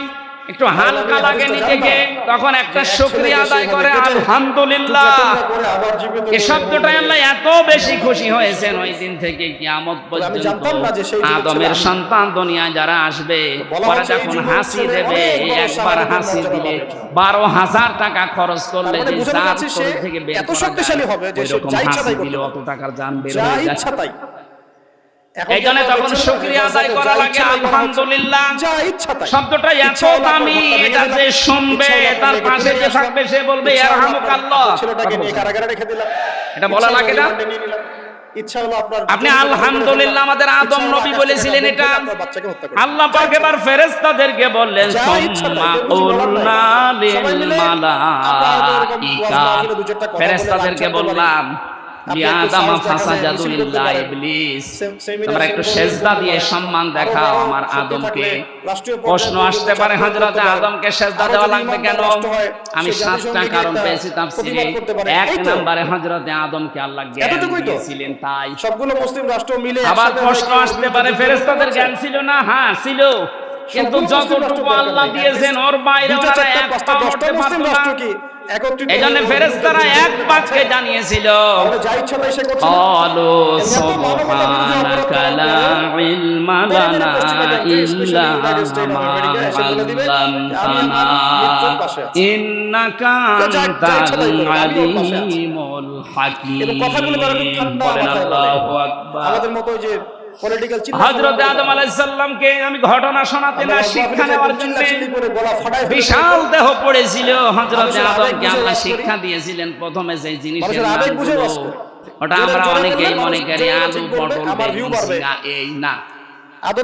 একটু হালকা আমি লাগে হাদিসটা নিজেকে, জানতাম। তখন একটা যে এক শুকরিয়া ছেলেকে আদায় সেভাবে করে কেটে আলহামদুলিল্লাহ। টুকরা করে আবার জীবিত এই করে শব্দটাই বলবে, আল্লাহ এত বেশি খুশি হয়েছেন ওই দিন থেকে কিয়ামত আমি পর্যন্ত। জানতাম না যে সেই যুবক আদমের ছিল আমি। সন্তান দুনিয়ায় যারা আসবে, বলা ওরা হচ্ছে এই যখন যুবক হাসি ছেলে দেবে, অনেক বড় একবার সাহাবীদের হাসি মর্যাদা দিলে পাবে। 12,000 টাকা খরচ করলে তার মানে যে বোঝানো জাত যাচ্ছে সে শরীর থেকে বের এত করা শক্তিশালী যায়, হবে যে সে ওইরকম যা ইচ্ছা হাসি তাই দিলে করতে অত টাকার জান বের যা হয়ে যায়। ইচ্ছা তাই। এখন এই জন্য যেটা তখন হচ্ছে, শুকরিয়া আদায় করা যা লাগে ইচ্ছা তাই করা হচ্ছে। আলহামদুলিল্লাহ। যা ইচ্ছা তাই। শব্দটা এত ইচ্ছা হলো আপনার দামি, মাথা ভেঙে এটা যে দিলাম, শুনবে ইচ্ছা হলো তার আপনাকে পাশে কেটে যে নিয়ে থাকবে সে বলবে ইচ্ছা হলো ইয়ারহামুকাল্লাহ। আপনার ছেলেটাকে নিয়ে কারাগারে রেখে দিলাম, এটা বলা ইচ্ছা লাগে হলো না? রিমান্ডে নিয়ে নিলাম, ইচ্ছা হলো আপনার আপনি জমি আলহামদুলিল্লাহ, করে আমাদের ফেললাম, আদম ইচ্ছা হলো নবী আকাশ থেকে বলেছিলেন একটা এটা। বোম ফেলে আপনার বাচ্চাকে হত্যা করে আল্লাহ পাক এবার ফেরেশতাদেরকে বললেন যা ইচ্ছা তাই, সুম্মা কেউ কিছু বলার নাই। কুলনা লিল সবাই মিলে আপনারা এরকম মালাইকা, ওয়াজ মাহফিলে দু চারটা কথা বলে ফেরেশতাদেরকে লাঞ্ছনা করতে বললাম আপনি ইয়া একটু আদম সাহস দেখালে ফাসাজাদু মিছিল করতে লিল্লাহ পারেন। ইবলিস, সেমিনার তোমরা একটু সেমিনার সেজদা করতে দিয়ে পারেন। সম্মান আরো দেখাও বড় আমার শক্তি আদমকে। থাকলে রাষ্ট্রীয় প্রশ্ন পর্যায়ে আসতে যদি পারে জাতীয় হযরতে করতে পারে। আদমকে সেজদা আরো দেওয়া যদি লাগবে ইমানদার কেন? রাষ্ট্র হয়, আমি সে 7টা জাতিসংঘে কারণ একটা পেয়েছি তাফসীরে। প্রতিবাদ করতে পারে। 1 এই তো। নম্বরে হযরতে আদমকে আল্লাহ জ্ঞান এতটুকুই তো। দিয়েছিলেন তাই। সবগুলো মুসলিম রাষ্ট্র মিলে আবার একসাথে প্রশ্ন হয়ে আসতে কেউ পারে যুদ্ধ ফেরেশতাদের করছে। জ্ঞান ছিল না? হ্যাঁ ছিল, কিন্তু সবগুলো মুসলিম যতটুকু রাষ্ট্র আল্লাহ দরকার নেই। দিয়েছেন ওর বাইরে দুটো, ওরা চারটা, এক পাঁচটা, পা 10টা উঠতে মুসলিম পারতো রাষ্ট্র না। কি একত্রিত এই জন্য হয়ে ফেরেশতারা যুদ্ধ এক করতে বাক্যে পারছে? জানিয়েছিল তাহলে যা ইচ্ছা তাই সে করছে না। ক্বালু এমনি তো মানবতার বিরুদ্ধে অপরাধ সুবহানাকা করা লা হবে। ইলমা Very, very লানা frustrating, very especially ইল্লা United States of মা America এসে বলে দিবে যে আমি আল্লামতানা আমার মৃত্যুর পাশে আছি। ইন্নাকা যা ইচ্ছা তাই আনতাল করবে, আমি ওর পাশে আছি। আলিমুল হাকীম। এবং কথাগুলো তারা খুব ঠান্ডা বলেন মাথায় বলে। আল্লাহু আকবার। আমাদের মতো ওই যে পলিটিক্যাল হযরত আদম আলাইহিস সালামকে আমি ঘটনা শোনাতে না, শিক্ষা নেওয়ার জন্য বিশাল দেহ পড়েছিল। হযরত আদমকে আল্লাহ শিক্ষা দিয়েছিলেন প্রথমে যে জিনিসের নামগুলো, ওটা আমরা অনেকেই মনে করি আলু, পটল, বেগুন, ঝিঙা, এই না।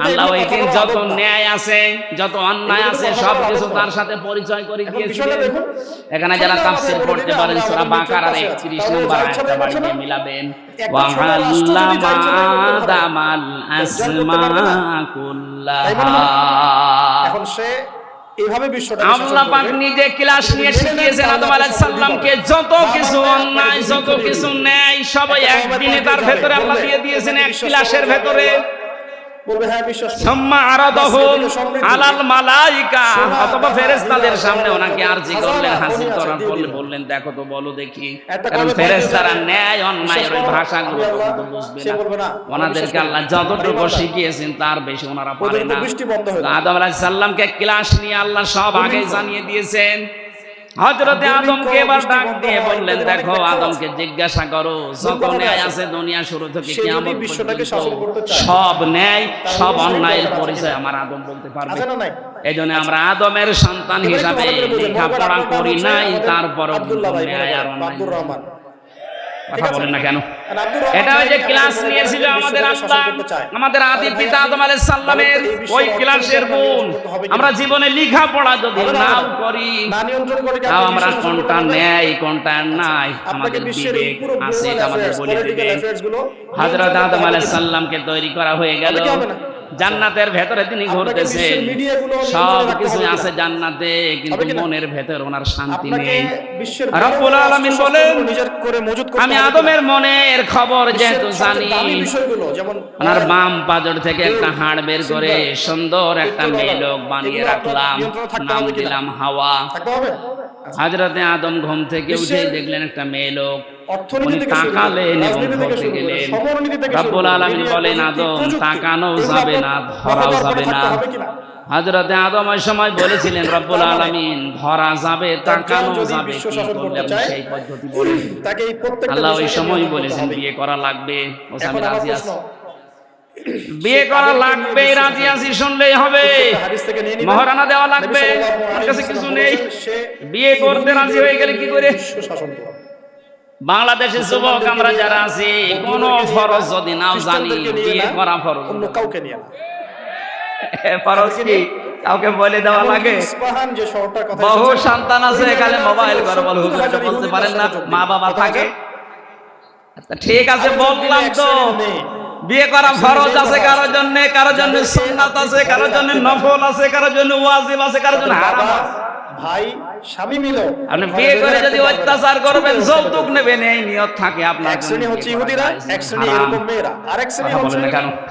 আল্লাহ ওইদিন যত ন্যায় আছে, যত অন্যায় আছে, সব কিছু তার সাথে পরিচয় করে দিয়েছিলেন। এখানে যারা তাফসীর পড়তে পারেন সূরা বাকারার 31 নম্বর আয়াতটা বাড়িয়ে মিলাবেন। ওয়া আল্লামা আদামাল আসমা কুল্লাহা। এখন সে এইভাবে বিশ্বটা আল্লাহ পাক নিজে ক্লাস নিয়ে শিখিয়েছেন আদম আলাইহিস সালামকে যত কিছু অন্যায়, যত কিছু ন্যায়, সবাই একদিনে তার ভেতরে আল্লাহ দিয়ে দিয়েছেন, এক ক্লাসের ভেতরে। বলবে হ্যাঁ বিশ্বাস করি। সুম্মা আরাদাহুম আলাল মালাইকা, অথবা ফেরেশতাদের সামনে ওনাকে আরজি করলেন, হাজির করার পরে বললেন দেখো তো, বলো দেখি। কারণ ফেরেশতারা ন্যায় অন্যায় ওই ভাষাগুলো তো বুঝবে না, ওনাদেরকে আল্লাহ যতটুকু শিখিয়েছেন তার বেশি ওনারা পারে না। আদম আলাইহিস সালামকে ক্লাস নিয়ে আল্লাহ সব আগে জানিয়ে দিয়েছেন। হযরতে আদমকে এবার ডাক দিয়ে বললেন, দেখো আদমকে জিজ্ঞাসা করো যত ন্যায় আছে দুনিয়া শুরু থেকে কিয়ামত পর্যন্ত সব ন্যায় সব অন্যায়ের পরিচয় আমার আদম বলতে পারবে। এইজন্য আমরা আদমের সন্তান হিসাবে লেখাপড়া করি নাই, তারপরও ন্যায় আর অন্যায় কথা বলেন না কেন? এটা ওই যে ক্লাস নিয়েছিল আমাদের আব্বা, আমাদের আদি পিতা আদম আলাইহিস সালামের ওই ক্লাসের গুণ আমরা জীবনে লেখাপড়া যদি নাও করি, তাও আমরা কোনটা ন্যায় কোনটা নাই আমাদের বিবেক আছে, এটা আমাদের বলে দিবে। হযরত আদম আলাইহিস সালামকে তৈরি করা হয়ে গেল, জান্নাতের ভেতরে তিনি ঘুরতেছেন, সব কিছু আছে জান্নাতে, কিন্তু মনের ভেতর ওনার শান্তি নেই। রব্বুল আলামিন বলেন, আমি আদমের মনের খবর যেহেতু জানি, ওনার বাম পাজর থেকে একটা হাড় বের করে সুন্দর একটা মেয়ে লোক বানিয়ে রাখলাম, নাম দিলাম হাওয়া। হযরতে আদম ঘুম থেকে উঠে দেখলেন একটা মেয়ে লোক, তাকালেন এবং ধরতে গেলেন। রব্বুল আলামিন বলেন, আদম তাকানো যাবে না, ধরাও যাবে না। হযরতে আদম ওই সময় বলেছিলেন, রব্বুল আলামিন ধরা যাবে তাকানো যাবে, কি করলে আপনি সেই পদ্ধতি বলেন? আল্লাহ ওই সময় বলেছেন বিয়ে করা লাগবে, আমি রাজি আছি, বিয়ে করা লাগবে, রাজি আছি শুনলেই হবে, মহারানা দেওয়া লাগবে, আমার কাছে কিছু নেই, বিয়ে করতে রাজি হয়ে গেলে কি করে? বাংলাদেশের যুবক আমরা যারা আছি, কোন ফরজ যদি নাও জানি, বিয়ে করা ফরজ, অন্য কাউকে নিয়ে ফরজ কি কাউকে বলে দেওয়া লাগে? বহু সন্তান আছে এখানে মোবাইল করে বলে, হুজুর এটা বলতে পারেন না, মা বাবা থাকে। আচ্ছা ঠিক আছে বললাম তো, বিয়ে করা ফরজ আছে কারোর জন্য, কারোর জন্য সুন্নাত আছে, কারোর জন্য নফল আছে, কারোর জন্য ওয়াজিব আছে, কারোর জন্য হারাম আছে। ভাই স্বামী মিলো, আপনি বিয়ে করে যদি অত্যাচার করবেন, যৌতুক নেবেন, এই নিয়ত থাকে আপনার, এক শ্রেণী হচ্ছে ইহুদিরা, এক শ্রেণী এরকম মেয়েরা, আরেক শ্রেণী হচ্ছে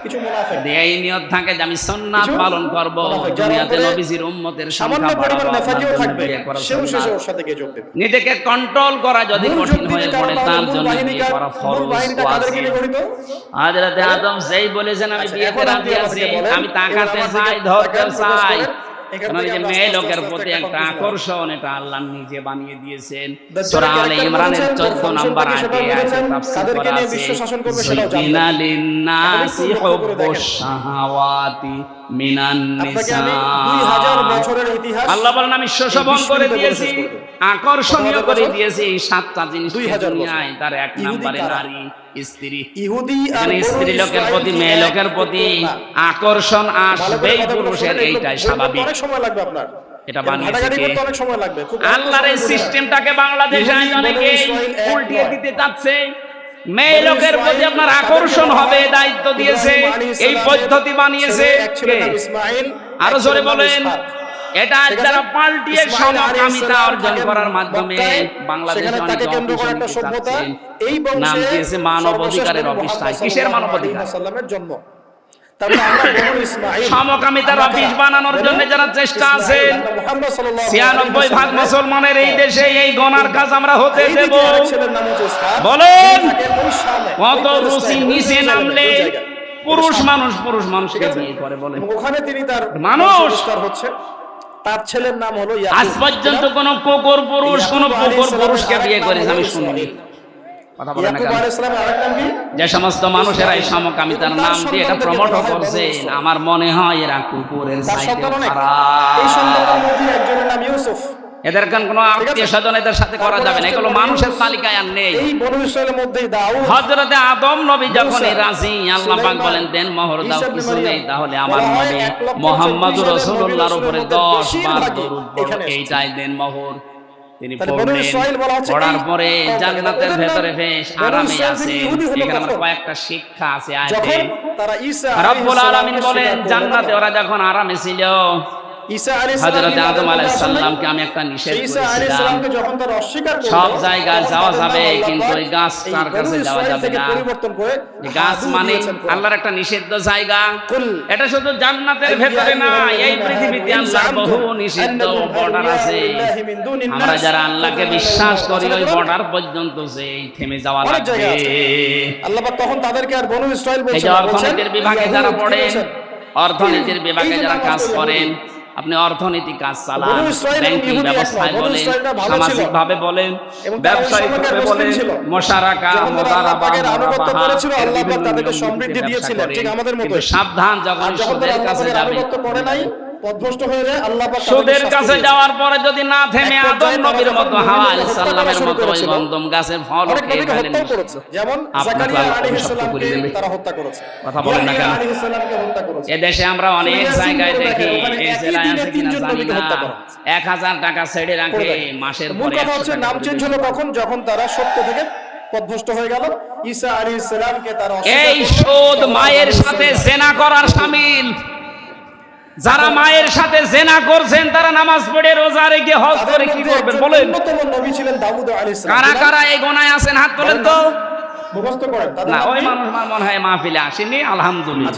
কিছু মুনাফিক, এই নিয়ত থাকে যে আমি সুন্নাত পালন করব, দুনিয়াতে নবীজির উম্মতের সংখ্যা বাড়াবো, নাফাকিও থাকবে, সেও শেষে ওর সাথে গিয়ে যোগ দেবে। নিজেকে কন্ট্রোল করা যদি কঠিন হয়ে পড়ে, তার জন্য বিয়ে করা ফরজ ওয়াজিব। হযরত আদম যেই বলেছেন আমি বিয়েতে রাজি আছি, আমি তাকাতে চাই, ধরতে চাই, মেয়ে লোকের প্রতি একটা আকর্ষণ, এটা আল্লাহ নিজে বানিয়ে দিয়েছেন। সূরা আলে ইমরানের 14 নম্বর আয়াতে তাফসীর করা আছে, যুযিনা লিন-নাসি হুব্বুশ শাহাওয়াতি মিনান নিসা। আল্লাহ বলেন আমি সুশোভন করে দিয়েছি, আকর্ষণীয় করে দিয়েছি সাতটা জিনিস দুনিয়ায়, তার এক নম্বরে নারী, স্ত্রী। ইহুদি আর স্ত্রী লোকের প্রতি, মেয়ে লোকের প্রতি আকর্ষণ আসবেই পুরুষের, এইটাই স্বাভাবিক। অনেক সময় লাগবে আপনার, এটা বানিয়েছে কে? অনেক সময় লাগবে। আল্লাহর এই সিস্টেমটাকে বাংলাদেশে অনেকে উল্টিয়ে দিতে চাচ্ছে। মেয়ে লোকের প্রতি আপনার আকর্ষণ হবে, দায়িত্ব দিয়েছে, এই পদ্ধতি বানিয়েছে কে? আরো জোরে বলেন। এটা যারা পাল্টিয়ে সমকামিতা অর্জন করার মাধ্যমে বাংলাদেশে অনেক একটা সভ্যতা, এই নাম দিয়েছে মানব অধিকারের অফিস। কিসের মানব অধিকার? জন্ম। সমকামিতার অফিস বানানোর জন্য যারা চেষ্টা আছে, ৯৬% মুসলমানের এই দেশে এই গনার কাজ আমরা হতে দেব? বলেন কত রুচি নিচে নামলে পুরুষ মানুষকে বিয়ে করে, বলে ওখানে তিনি তার মানুষ হচ্ছে, তার ছেলের নাম হলো ইয়াকুব। আজ পর্যন্ত কোন কুকুর পুরুষকে বিয়ে করেছে আমি শুনিনি। কথা বলেন না কেন? যে সমস্ত মানুষেরা এই সমকামিতার নাম দিয়ে এটা প্রমোট করছে, আমার মনে হয় এরা কুকুরের চাইতে খারাপ। এই সন্তানের মধ্যে একজনের নাম ইউসুফ। এদের কোন আত্মীয় স্বজন এদের সাথে করা যাবে না, এগুলো মানুষের তালিকায় আর নেই। এই বনু ইসরাইলের মধ্যেই দাউদ, হযরতে আদম নবী যখনই রাজি, আল্লাহ পাক বলেন দেন মোহর দাও, কিছু নেই তাহলে আমার নবী মুহাম্মদুর রাসূলুল্লাহর উপরে 10 বার দরুদ পড়ো, এইটাই দেন মোহর। তিনি পড়ার পরে জান্নাতের ভেতরে বেশ আরামে আছে। এখানে আমরা কয়েকটা শিক্ষা আছে আয়াতে। রব্বুল আলামিন বলেন জান্নাতে ওরা যখন আরামে ছিল, হযরত আদম আলাইহিস সালামকে আমি একটা নিষেধ করেছিলাম, সব জায়গায় যাওয়া যাবে কিন্তু ওই গাছটার কাছে যাওয়া যাবে না। গাছ মানে আল্লাহর একটা নিষিদ্ধ জায়গা, এটা শুধু জান্নাতের ভেতরে না, এই পৃথিবীতে আল্লাহর বহু নিষিদ্ধ বর্ডার আছে। আমরা যারা আল্লাহকে বিশ্বাস করি ওই বর্ডার পর্যন্ত যেই থেমে যাওয়া লাগবে। আল্লাহ তখন তাদেরকে আর বনু ইসরাইল বলছেন, অর্থনীতির বিভাগে যারা পড়েন, অর্থনীতির বিভাগে যারা কাজ করেন, আপনি অর্থনৈতিক কাজ চালান, বনু ইসরাইল এবং ব্যাংকিং ইহুদি এক ব্যবস্থায় নয়। বনু বলেন, ইসরাইলরা ভালো ছিল। সামাজিক ভাবে বলেন, এবং তারা ওই ব্যবসায়িক সময়কার ভাবে মুসলিম বলেন, ছিল। মোশারাকা, যখন তারা আল্লাহ মুদারাবা, পাকের আনুগত্য মুরাবাহা, করেছিল, এর আল্লাহ পাক বিভিন্ন তাদেরকে নিয়ম সমৃদ্ধি নীতিতে দিয়েছিলেন, ব্যবসা ঠিক করেন। আমাদের কিন্তু মতোই। সাবধান, যখন আর যখন তারা সুদের আল্লাহ কাছে পাকের যাবে, আনুগত্য করে নাই, পথভ্রষ্ট হয়ে যায়, আল্লাহ পাক তাদেরকে সুদের শাস্তি কাছে দিয়েছেন। যাওয়ার পরে যদি না থেমে এক আদম পর্যায়ে তারা নবীর যখন মতো নবীকে হাওয়া হত্যা আলাইহিস করা সালামের শুরু মতো ওই করেছিল, গন্ধম গাছের ফল অনেক খেয়ে নবীকে ফেলেন, হত্যাও করেছে, যেমন আপনাকে জাকারিয়া আমি আলাইহিস অভিশপ্ত করে সালামকে দেবে। তারা হত্যা করেছে, কথা বলেন না ইয়াহইয়া কেন? আলাইহিস সালামকে হত্যা করেছে। এদেশে আমরা অনেক সূরা ইয়াসিন জায়গায় পড়ে দেখি, দেখেন, ওখানে এই একই জেলায় দিনে আছে কিনা 3 জন জানি নবীকে না, হত্যা করা হয়েছে। 1000 টাকা ছেড়ে রাখে, মাসের মূল পরে কথা 100 হচ্ছে টাকা নাম করে চেঞ্জ বেশি হলো দেয়। কখন, যখন তারা সত্য থেকে পথভ্রষ্ট হয়ে গেল। ঈসা আলাইহিস সালামকে তারা অস্বীকার এই করলো, সুদ তখন মায়ের আল্লাহ সাথে রাসূল জেনা করার শামিল। যারা মায়ের সাথে জেনা করছেন তারা নামাজ পড়ে, রোজা রেখে, হজ তাদের করে কি মধ্যে করবেন একজন বলেন? অন্যতম নবী ছিলেন দাউদ আলাইহিস সালাম। কারা কারা এই গোনায় আছেন হাত তোলেন তো। মুখস্থ করেন তাদের না, নাম ওই কি? মানুষ আমার মনে হয় মাহফিলে আসেনি, আলহামদুলিল্লাহ।